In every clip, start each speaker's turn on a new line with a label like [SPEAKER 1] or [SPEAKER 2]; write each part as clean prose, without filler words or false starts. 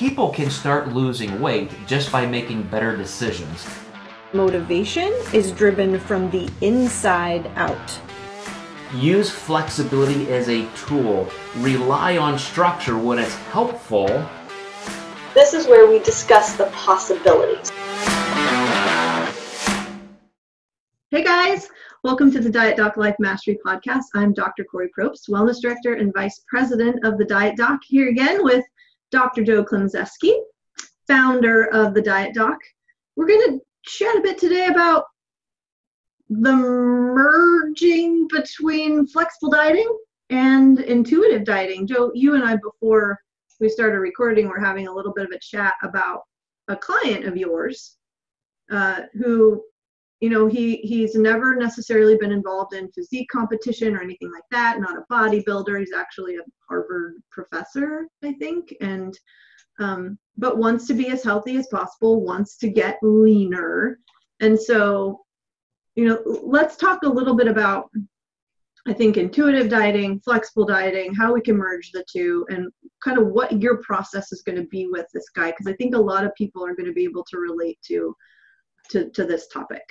[SPEAKER 1] people can start losing weight just by making better decisions.
[SPEAKER 2] Motivation is driven from the inside out.
[SPEAKER 1] Use flexibility as a tool. Rely on structure when it's helpful.
[SPEAKER 3] This is where we discuss the possibilities.
[SPEAKER 4] Hey guys, welcome to the Diet Doc Life Mastery Podcast. I'm Dr. Kori Propst, Wellness Director and Vice President of the Diet Doc, here again with Dr. Joe Klemczewski, founder of the Diet Doc. We're going to chat a bit today about the merging between flexible dieting and intuitive dieting. Joe, you and I, before we started recording, were having a little bit of a chat about a client of yours who, you know, he's never necessarily been involved in physique competition or anything like that, not a bodybuilder. He's actually a Harvard professor, I think, and but wants to be as healthy as possible, wants to get leaner. And so, you know, let's talk a little bit about, I think, intuitive dieting, flexible dieting, how we can merge the two, and kind of what your process is going to be with this guy, because I think a lot of people are going to be able to relate to this topic.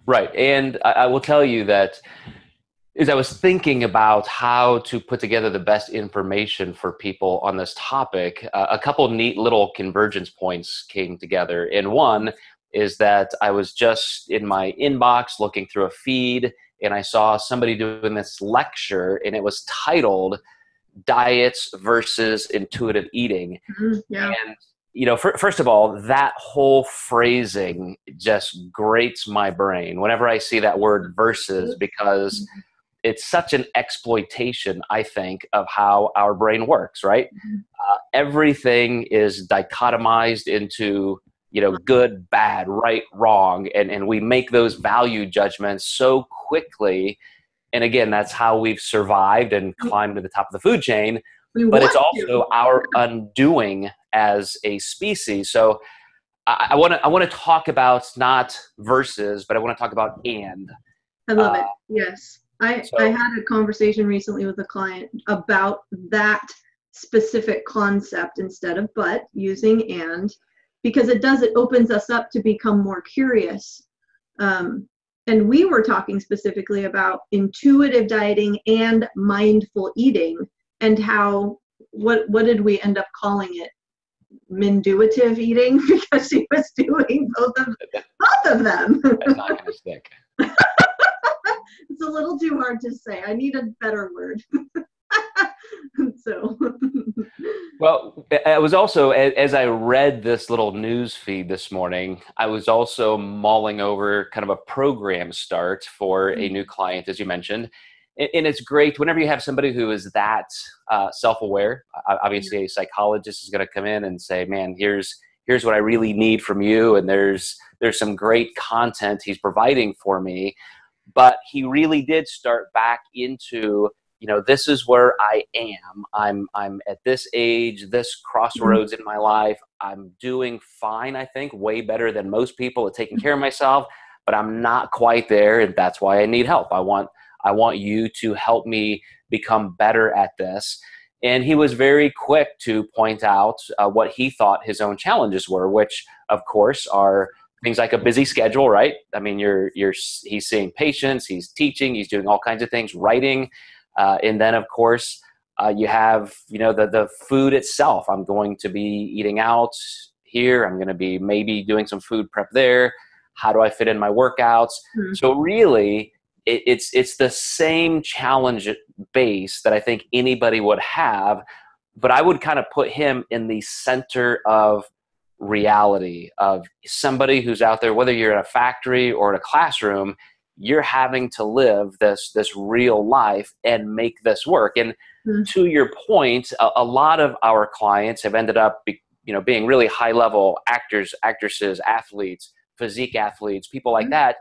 [SPEAKER 1] Right. And I will tell you that as I was thinking about how to put together the best information for people on this topic, a couple neat little convergence points came together. And one is that I was just in my inbox looking through a feed, and I saw somebody doing this lecture, and it was titled Diets versus Intuitive Eating.
[SPEAKER 4] Yeah.
[SPEAKER 1] And you know, first of all, that whole phrasing just grates my brain whenever I see that word versus, because it's such an exploitation, I think, of how our brain works, right? Everything is dichotomized into, you know, good, bad, right, wrong, and we make those value judgments so quickly. And again, that's how we've survived and climbed to the top of the food chain. But it's also our undoing as a species. So I want to talk about not versus, but I want to talk about and.
[SPEAKER 4] I love it. Yes. I had a conversation recently with a client about that specific concept instead of but, using and, because it opens us up to become more curious. And we were talking specifically about intuitive dieting and mindful eating, and how, what did we end up calling it? Minduitive eating, because she was doing both of them.
[SPEAKER 1] That's not going to stick.
[SPEAKER 4] It's a little too hard to say. I need a better word. So.
[SPEAKER 1] Well, I was also, as I read this little news feed this morning, I was also mulling over kind of a program start for a new client, as you mentioned. And it's great whenever you have somebody who is that self-aware. Obviously, a psychologist is going to come in and say, man, here's what I really need from you. And there's some great content he's providing for me. But he really did start back into, you know, this is where I am. I'm at this age, this crossroads in my life. I'm doing fine, I think, way better than most people at taking care of myself. But I'm not quite there, and that's why I need help. I want you to help me become better at this. And he was very quick to point out what he thought his own challenges were, which of course are things like a busy schedule, right? I mean, he's seeing patients, he's teaching, he's doing all kinds of things, writing. And then of course you have, you know, the food itself. I'm going to be eating out here. I'm going to be maybe doing some food prep there. How do I fit in my workouts? So really, it's the same challenge base that I think anybody would have, but I would kind of put him in the center of reality of somebody who's out there, whether you're in a factory or in a classroom, you're having to live this real life and make this work. And to your point, a lot of our clients have ended up being really high level actors, actresses, athletes, physique athletes, people like that,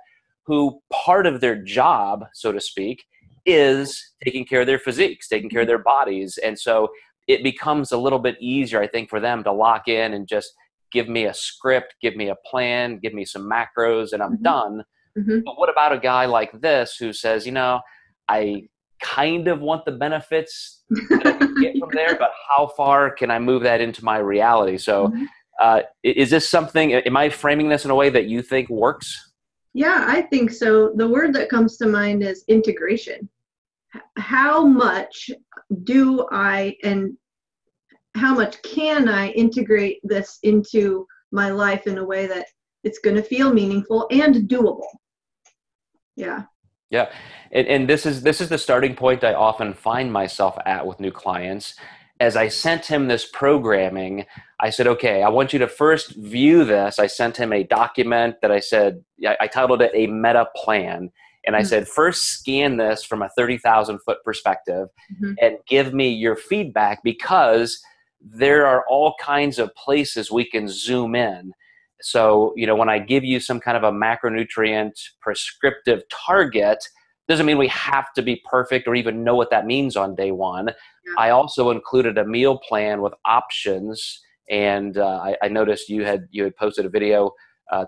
[SPEAKER 1] who part of their job, so to speak, is taking care of their physiques, taking care of their bodies. And so it becomes a little bit easier, I think, for them to lock in and just give me a script, give me a plan, give me some macros, and I'm done. But what about a guy like this who says, you know, I kind of want the benefits that I can get from there, but how far can I move that into my reality? So is this something, am I framing this in a way that you think works?
[SPEAKER 4] Yeah, I think so. The word that comes to mind is integration. How much do I and how much can I integrate this into my life in a way that it's going to feel meaningful and doable? Yeah.
[SPEAKER 1] Yeah. And this is the starting point I often find myself at with new clients. As I sent him this programming, I said, okay, I want you to first view this. I sent him a document that I titled it a meta plan. And I said, first scan this from a 30,000 foot perspective and give me your feedback, because there are all kinds of places we can zoom in. So, when I give you some kind of a macronutrient prescriptive target, doesn't mean we have to be perfect or even know what that means on day one. Yeah. I also included a meal plan with options. And I noticed you had posted a video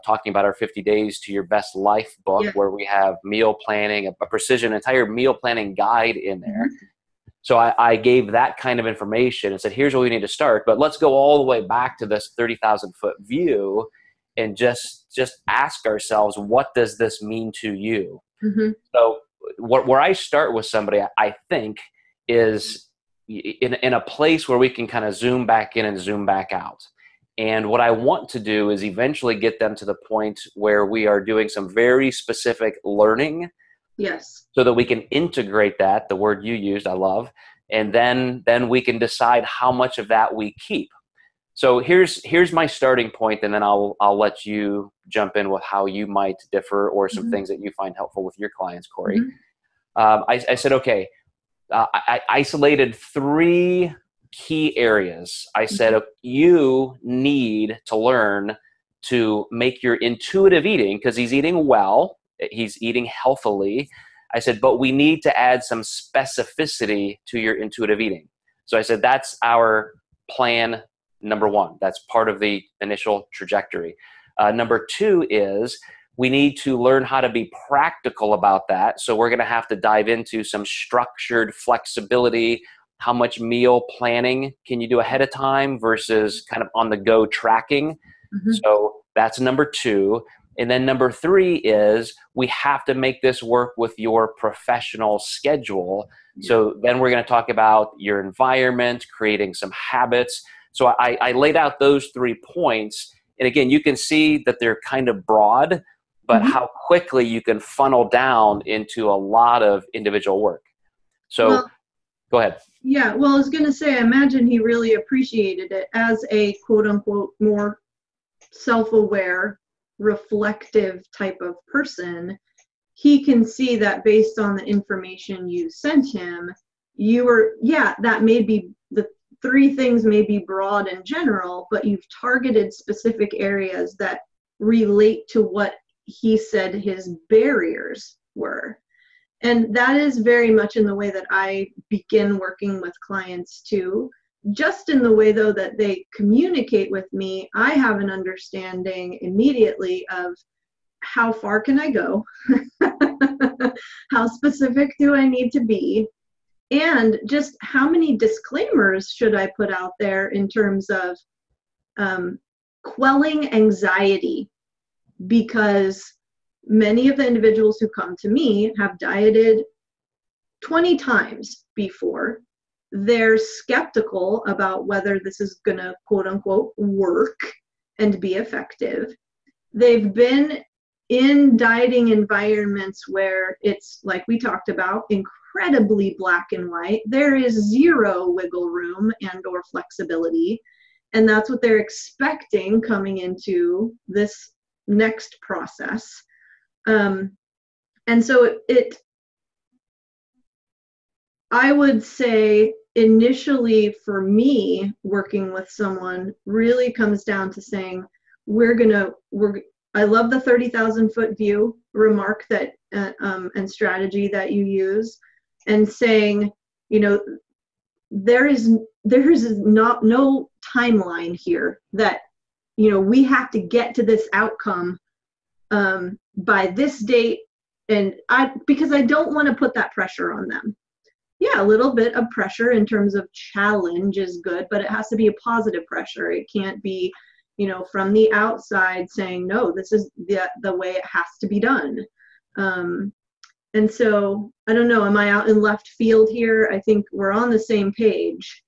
[SPEAKER 1] talking about our 50 Days to Your Best Life book, where we have meal planning, a precision, entire meal planning guide in there. So I gave that kind of information and said, here's where we need to start, but let's go all the way back to this 30,000 foot view and just ask ourselves, what does this mean to you? So where I start with somebody, I think, is in a place where we can kind of zoom back in and zoom back out. And what I want to do is eventually get them to the point where we are doing some very specific learning.
[SPEAKER 4] Yes.
[SPEAKER 1] So that we can integrate that, the word you used, I love, and then we can decide how much of that we keep. So here's my starting point, and then I'll let you jump in with how you might differ or some things that you find helpful with your clients, Kori. I said, okay, I isolated 3 key areas. I said, you need to learn to make your intuitive eating, because he's eating well, he's eating healthily. I said, but we need to add some specificity to your intuitive eating. So I said, that's our plan number 1. That's part of the initial trajectory. Number 2 is we need to learn how to be practical about that. So we're going to have to dive into some structured flexibility. How much meal planning can you do ahead of time versus kind of on the go tracking? So that's number 2. And then number 3 is we have to make this work with your professional schedule. So then we're going to talk about your environment, creating some habits. So I laid out those 3 points. And again, you can see that they're kind of broad, but how quickly you can funnel down into a lot of individual work. So go ahead.
[SPEAKER 4] Yeah, well, I was going to say, I imagine he really appreciated it as a quote unquote more self-aware, reflective type of person. He can see that based on the information you sent him, that may be the 3 things may be broad and general, but you've targeted specific areas that relate to what he said his barriers were. And that is very much in the way that I begin working with clients too. Just in the way, though, that they communicate with me, I have an understanding immediately of how far can I go? How specific do I need to be? And just how many disclaimers should I put out there in terms of quelling anxiety? Because many of the individuals who come to me have dieted 20 times before. They're skeptical about whether this is going to, quote unquote, work and be effective. They've been in dieting environments where it's, like we talked about, incredibly black and white. There is 0 wiggle room and or flexibility. And that's what they're expecting coming into this next process. And so I would say initially for me, working with someone really comes down to saying, I love the 30,000 foot view remark that, and strategy that you use, and saying, there is no timeline here that, we have to get to this outcome by this date. And because I don't want to put that pressure on them. yeah, a little bit of pressure in terms of challenge is good, but it has to be a positive pressure. It can't be, from the outside saying, no, this is the way it has to be done. And so I don't know, am I out in left field here? I think we're on the same page.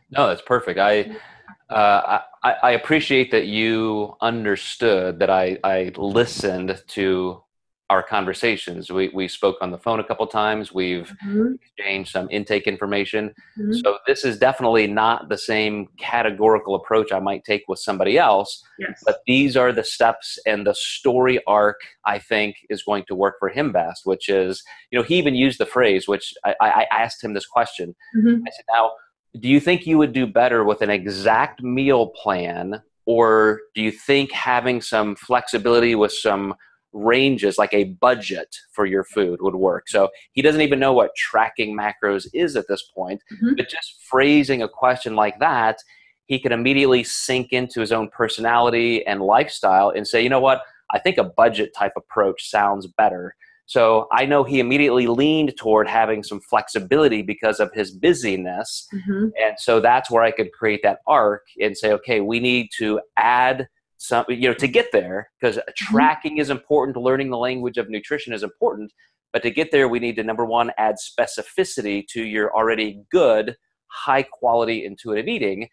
[SPEAKER 1] No, that's perfect. I appreciate that you understood that I listened to our conversations. We spoke on the phone a couple times. We've exchanged some intake information. So this is definitely not the same categorical approach I might take with somebody else.
[SPEAKER 4] Yes.
[SPEAKER 1] But these are the steps and the story arc I think is going to work for him best, which is, he even used the phrase, which I asked him this question. I said, now, do you think you would do better with an exact meal plan, or do you think having some flexibility with some ranges, like a budget for your food, would work? So he doesn't even know what tracking macros is at this point, but just phrasing a question like that, he can immediately sink into his own personality and lifestyle and say, you know what, I think a budget type approach sounds better. So I know he immediately leaned toward having some flexibility because of his busyness. And so that's where I could create that arc and say, okay, we need to add some, to get there, because tracking is important, learning the language of nutrition is important. But to get there, we need to, number one, add specificity to your already good, high quality intuitive eating.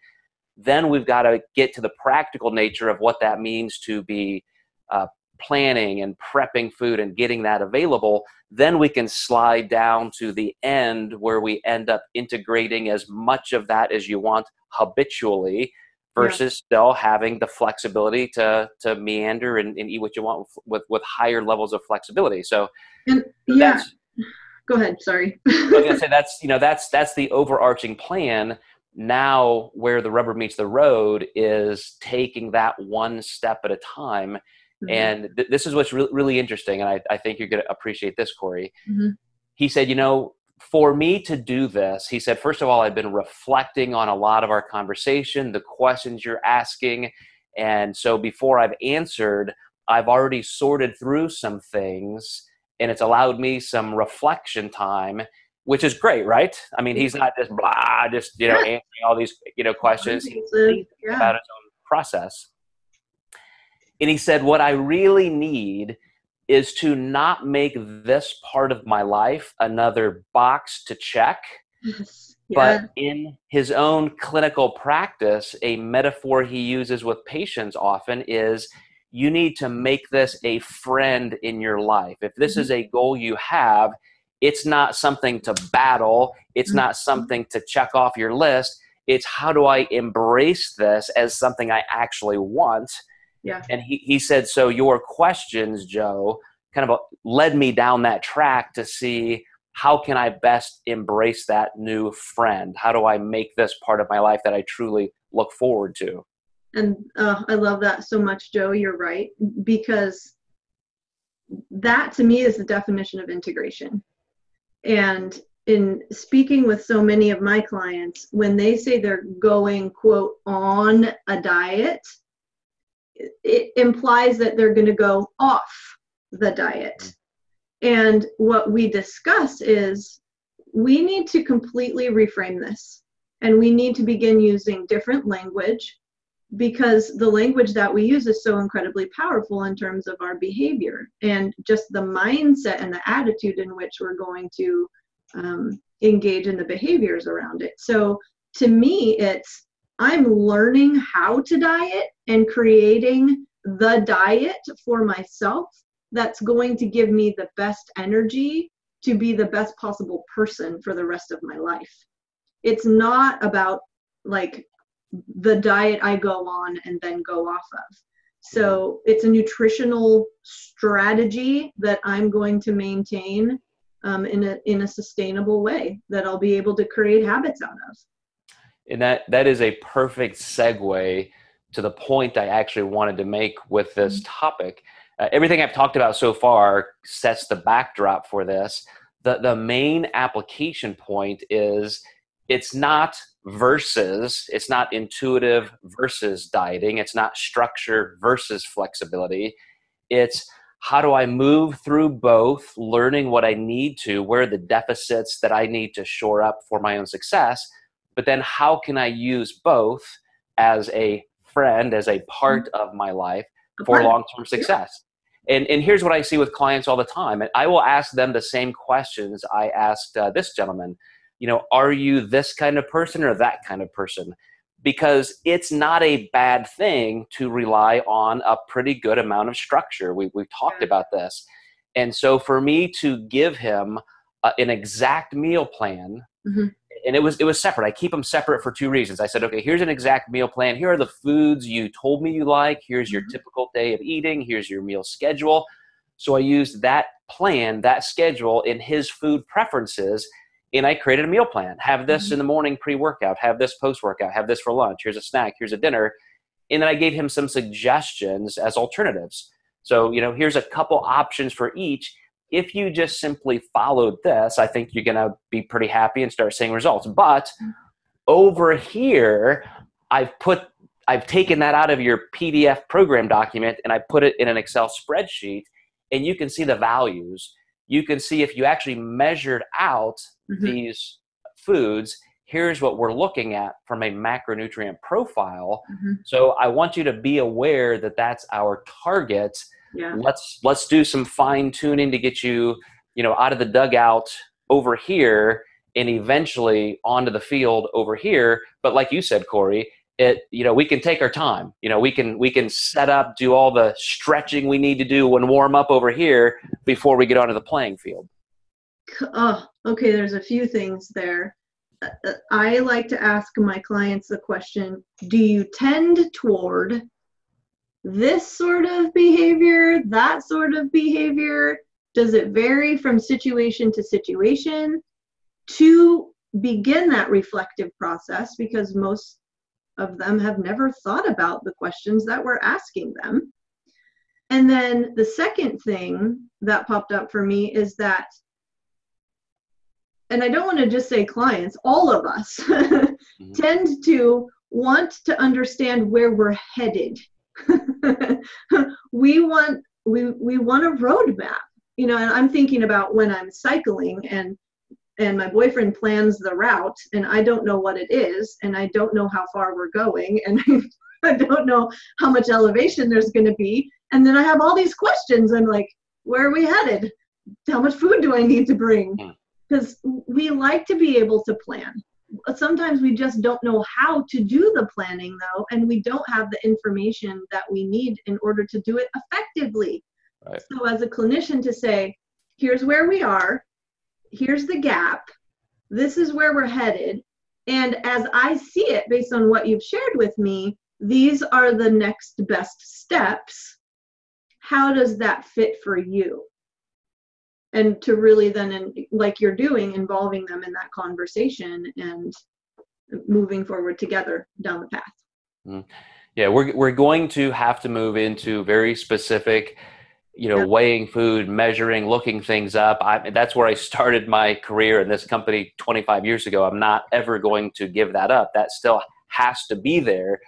[SPEAKER 1] Then we've got to get to the practical nature of what that means to be planning and prepping food and getting that available. Then we can slide down to the end where we end up integrating as much of that as you want habitually, versus still having the flexibility to meander and eat what you want with higher levels of flexibility. So,
[SPEAKER 4] go ahead. Sorry.
[SPEAKER 1] I was gonna say that's the overarching plan. Now, where the rubber meets the road is taking that one step at a time. And this is what's really interesting, and I think you're going to appreciate this, Kori. He said, for me to do this, he said, first of all, I've been reflecting on a lot of our conversation, the questions you're asking. And so before I've answered, I've already sorted through some things, and it's allowed me some reflection time, which is great, right? I mean, he's not just answering all these, questions. He's thinking about his own process. And he said, what I really need is to not make this part of my life another box to check. But in his own clinical practice, a metaphor he uses with patients often is, you need to make this a friend in your life. If this is a goal you have, it's not something to battle. It's not something to check off your list. It's, how do I embrace this as something I actually want? And he said, so your questions, Joe, kind of led me down that track to see, how can I best embrace that new friend? How do I make this part of my life that I truly look forward to?
[SPEAKER 4] And I love that so much, Joe. You're right, because that to me is the definition of integration. And in speaking with so many of my clients, when they say they're going, quote, on a diet, it implies that they're going to go off the diet. And what we discuss is, we need to completely reframe this, and we need to begin using different language, because the language that we use is so incredibly powerful in terms of our behavior and just the mindset and the attitude in which we're going to engage in the behaviors around it. So to me, it's, I'm learning how to diet and creating the diet for myself that's going to give me the best energy to be the best possible person for the rest of my life. It's not about like the diet I go on and then go off of. So it's a nutritional strategy that I'm going to maintain in a sustainable way that I'll be able to create habits out of.
[SPEAKER 1] And that is a perfect segue to the point I actually wanted to make with this topic. Everything I've talked about so far sets the backdrop for this. The main application point is, it's not intuitive versus dieting. It's not structure versus flexibility. It's, how do I move through both, learning what I need to, where are the deficits that I need to shore up for my own success, but then how can I use both as a friend, as a part of my life for long-term success? And here's what I see with clients all the time. And I will ask them the same questions I asked this gentleman. Are you this kind of person or that kind of person? Because it's not a bad thing to rely on a pretty good amount of structure. We've talked about this. And so for me to give him an exact meal plan, and it was separate. I keep them separate for two reasons. I said, okay, here's an exact meal plan. Here are the foods you told me you like. Here's your typical day of eating. Here's your meal schedule. So I used that plan, that schedule in his food preferences, and I created a meal plan. Have this in the morning pre-workout, have this post-workout, have this for lunch. Here's a snack, here's a dinner. And then I gave him some suggestions as alternatives. So, here's a couple options for each. If you just simply followed this, I think you're going to be pretty happy and start seeing results. But over here, I've taken that out of your PDF program document and I put it in an Excel spreadsheet, and you can see the values. You can see if you actually measured out these foods, here's what we're looking at from a macronutrient profile. So I want you to be aware that that's our target. Yeah. Let's do some fine tuning to get you, out of the dugout over here and eventually onto the field over here. But like you said, Kori, we can take our time. We can set up, do all the stretching we need to do and warm up over here before we get onto the playing field.
[SPEAKER 4] Oh, okay. There's a few things there. I like to ask my clients the question, do you tend toward this sort of behavior, that sort of behavior? Does it vary from situation to situation? To begin that reflective process, because most of them have never thought about the questions that we're asking them. And then the second thing that popped up for me is that, and I don't want to just say clients, all of us tend to want to understand where we're headed. we want a roadmap, and I'm thinking about when I'm cycling and my boyfriend plans the route and I don't know what it is and I don't know how far we're going and I don't know how much elevation there's going to be, and then I have all these questions. I'm like, where are we headed? How much food do I need to bring? Because we like to be able to plan. Sometimes we just don't know how to do the planning, though, and we don't have the information that we need in order to do it effectively. Right. So as a clinician, to say, here's where we are, here's the gap, this is where we're headed, and as I see it, based on what you've shared with me, these are the next best steps. How does that fit for you? And to really then, like you're doing, involving them in that conversation and moving forward together down the path.
[SPEAKER 1] Yeah, we're going to have to move into very specific, weighing food, measuring, looking things up. That's where I started my career in this company 25 years ago. I'm not ever going to give that up. That still has to be there.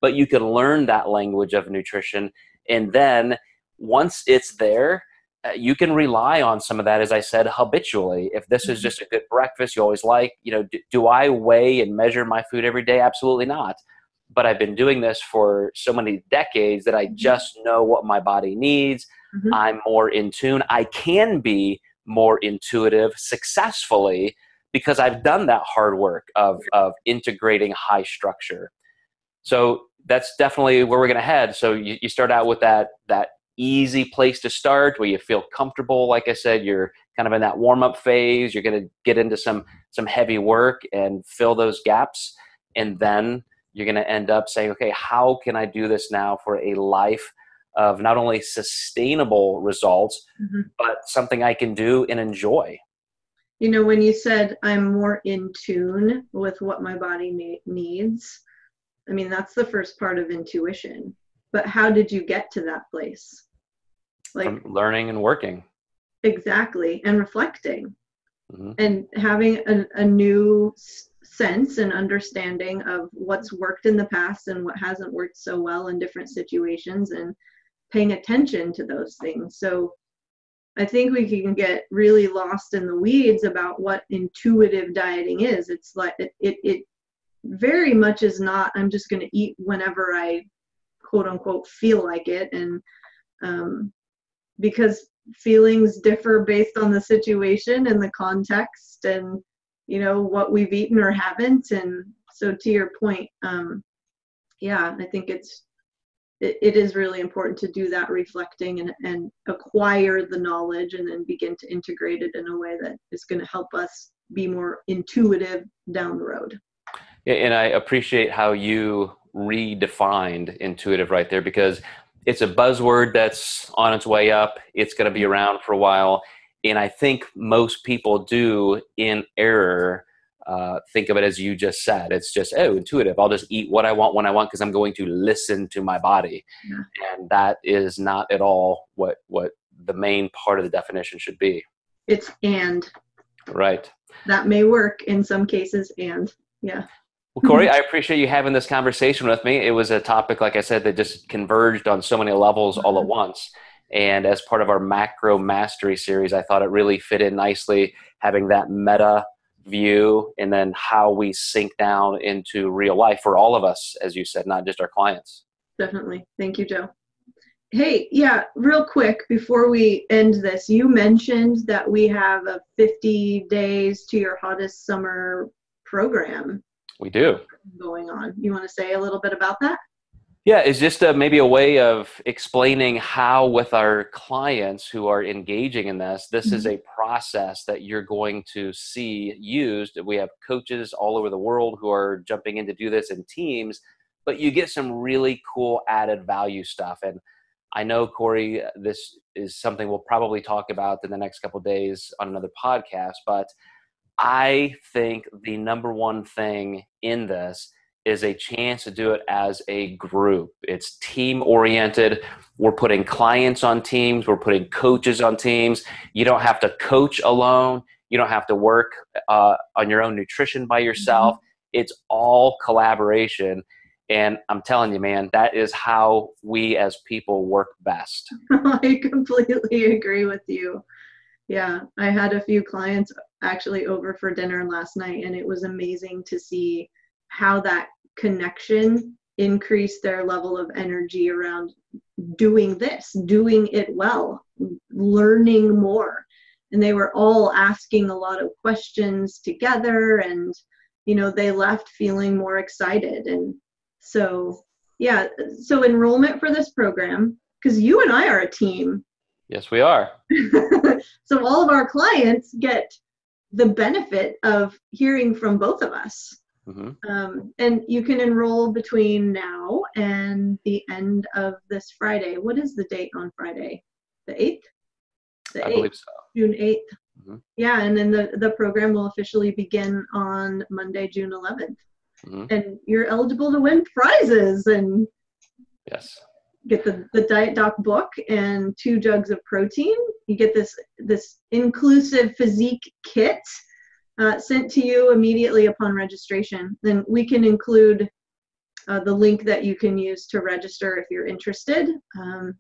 [SPEAKER 1] But you can learn that language of nutrition. And then once it's there, you can rely on some of that, as I said, habitually. If this is just a good breakfast you always like, do I weigh and measure my food every day? Absolutely not. But I've been doing this for so many decades that I just know what my body needs. I'm more in tune. I can be more intuitive successfully because I've done that hard work of integrating high structure. So that's definitely where we're going to head. So you start out with that easy place to start where you feel comfortable. Like I said, you're kind of in that warm-up phase. You're going to get into some heavy work and fill those gaps. And then you're going to end up saying, okay, how can I do this now for a life of not only sustainable results, but something I can do and enjoy?
[SPEAKER 4] When you said I'm more in tune with what my body needs, I mean, that's the first part of intuition. But how did you get to that place?
[SPEAKER 1] From learning and working.
[SPEAKER 4] Exactly. And reflecting. And having a new sense and understanding of what's worked in the past and what hasn't worked so well in different situations. And paying attention to those things. So I think we can get really lost in the weeds about what intuitive dieting is. It's like it very much is not, I'm just going to eat whenever I quote unquote feel like it. And because feelings differ based on the situation and the context and, you know, what we've eaten or haven't. And so to your point, I think it is really important to do that reflecting and acquire the knowledge and then begin to integrate it in a way that is going to help us be more intuitive down the road.
[SPEAKER 1] And I appreciate how you redefined intuitive right there, because it's a buzzword that's on its way up. It's going to be around for a while. And I think most people do, in error, think of it as you just said. It's just, intuitive. I'll just eat what I want when I want because I'm going to listen to my body. Yeah. And that is not at all what the main part of the definition should be.
[SPEAKER 4] It's and.
[SPEAKER 1] Right.
[SPEAKER 4] That may work in some cases and, yeah.
[SPEAKER 1] Well, Kori, I appreciate you having this conversation with me. It was a topic, like I said, that just converged on so many levels all at once. And as part of our macro mastery series, I thought it really fit in nicely, having that meta view and then how we sink down into real life for all of us, as you said, not just our clients.
[SPEAKER 4] Definitely. Thank you, Joe. Hey, yeah, real quick before we end this, you mentioned that we have a 50 days to your hottest summer program.
[SPEAKER 1] We do.
[SPEAKER 4] Going on. You want to say a little bit about that?
[SPEAKER 1] Yeah, it's just maybe a way of explaining how with our clients who are engaging in this is a process that you're going to see used. We have coaches all over the world who are jumping in to do this in teams, but you get some really cool added value stuff. And I know, Kori, this is something we'll probably talk about in the next couple of days on another podcast, but I think the number one thing in this is a chance to do it as a group. It's team oriented. We're putting clients on teams. We're putting coaches on teams. You don't have to coach alone. You don't have to work on your own nutrition by yourself. It's all collaboration. And I'm telling you, man, that is how we as people work best.
[SPEAKER 4] I completely agree with you. Yeah, I had a few clients actually over for dinner last night, and it was amazing to see how that connection increased their level of energy around doing this, doing it well, learning more. And they were all asking a lot of questions together, and, you know, they left feeling more excited. And so, yeah, so enrollment for this program, because you and I are a team.
[SPEAKER 1] Yes, we are.
[SPEAKER 4] So all of our clients get the benefit of hearing from both of us. And you can enroll between now and the end of this Friday. What is the date on Friday? The 8th?
[SPEAKER 1] I believe so.
[SPEAKER 4] June 8th. Yeah, and then the program will officially begin on Monday, June 11th. And you're eligible to win prizes and get the Diet Doc book and 2 jugs of protein. You get this inclusive physique kit sent to you immediately upon registration. Then we can include the link that you can use to register if you're interested.
[SPEAKER 1] A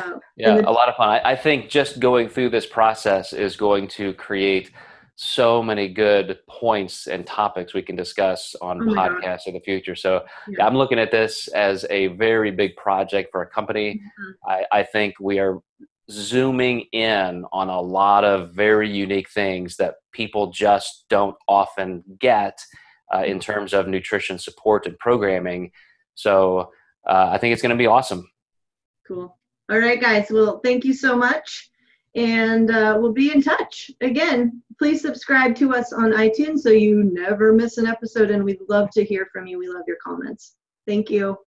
[SPEAKER 1] lot of fun. I think just going through this process is going to create so many good points and topics we can discuss on podcasts in the future. So I'm looking at this as a very big project for a company. I think we are zooming in on a lot of very unique things that people just don't often get in terms of nutrition support and programming. So I think it's going to be awesome.
[SPEAKER 4] Cool. All right, guys. Well, thank you so much. And we'll be in touch. Again, please subscribe to us on iTunes so you never miss an episode. And we'd love to hear from you. We love your comments. Thank you.